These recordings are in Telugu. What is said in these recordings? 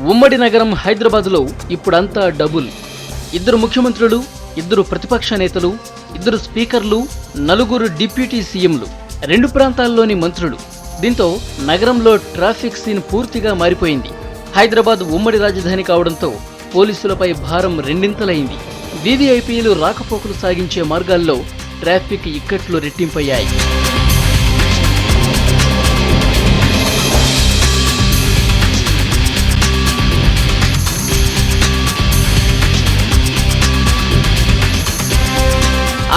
ఉమ్మడి నగరం హైదరాబాద్లో ఇప్పుడంతా డబుల్. 2 ముఖ్యమంత్రులు, 2 ప్రతిపక్ష నేతలు, 2 స్పీకర్లు, 4 డిప్యూటీ సీఎంలు, 2 ప్రాంతాల్లోని మంత్రులు. దీంతో నగరంలో ట్రాఫిక్ సీన్ పూర్తిగా మారిపోయింది. హైదరాబాద్ ఉమ్మడి రాజధాని కావడంతో పోలీసులపై భారం రెండింతలైంది. వీవీఐపీలు రాకపోకలు సాగించే మార్గాల్లో ట్రాఫిక్ ఇక్కట్లు రెట్టింపయ్యాయి.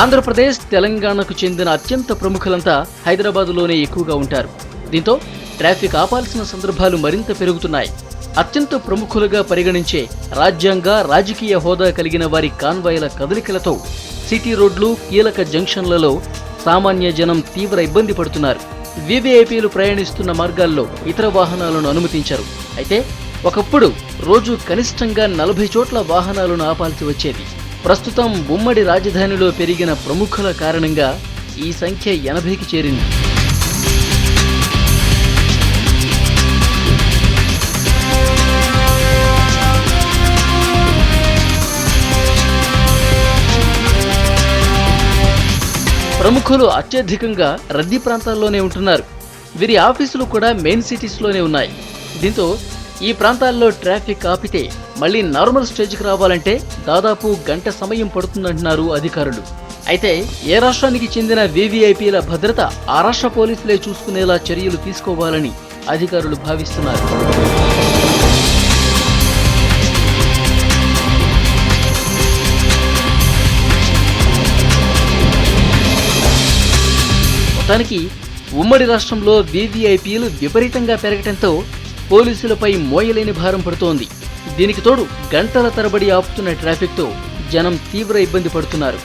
ఆంధ్రప్రదేశ్, తెలంగాణకు చెందిన అత్యంత ప్రముఖులంతా హైదరాబాదులోనే ఎక్కువగా ఉంటారు. దీంతో ట్రాఫిక్ ఆపాల్సిన సందర్భాలు మరింత పెరుగుతున్నాయి. అత్యంత ప్రముఖులుగా పరిగణించే రాజ్యాంగ, రాజకీయ హోదా కలిగిన వారి కాన్వాయ్ల కదలికలతో సిటీ రోడ్లు, కీలక జంక్షన్లలో సామాన్య జనం తీవ్ర ఇబ్బంది పడుతున్నారు. వీవీఐపీలు ప్రయాణిస్తున్న మార్గాల్లో ఇతర వాహనాలను అనుమతించరు. అయితే ఒకప్పుడు రోజు కనిష్టంగా 40 చోట్ల వాహనాలను ఆపాల్సి వచ్చేది. ప్రస్తుతం ఉమ్మడి రాజధానిలో పెరిగిన ప్రముఖుల కారణంగా ఈ సంఖ్య 80కి చేరింది. ప్రముఖులు అత్యధికంగా రద్దీ ప్రాంతాల్లోనే ఉంటున్నారు. వీరి ఆఫీసులు కూడా మెయిన్ సిటీస్లోనే ఉన్నాయి. దీంతో ఈ ప్రాంతాల్లో ట్రాఫిక్ ఆపితే మళ్లీ నార్మల్ స్టేజ్కి రావాలంటే దాదాపు గంట సమయం పడుతుందంటున్నారు అధికారులు. అయితే ఏ రాష్ట్రానికి చెందిన వీవీఐపీల భద్రత ఆ రాష్ట్ర పోలీసులే చూసుకునేలా చర్యలు తీసుకోవాలని అధికారులు భావిస్తున్నారు. మొత్తానికి ఉమ్మడి రాష్ట్రంలో వీవీఐపీలు విపరీతంగా పెరగటంతో పోలీసులపై మోయలేని భారం పడుతోంది. దీనికి తోడు గంటల తరబడి ఆపుతున్న ట్రాఫిక్తో జనం తీవ్ర ఇబ్బంది పడుతున్నారు.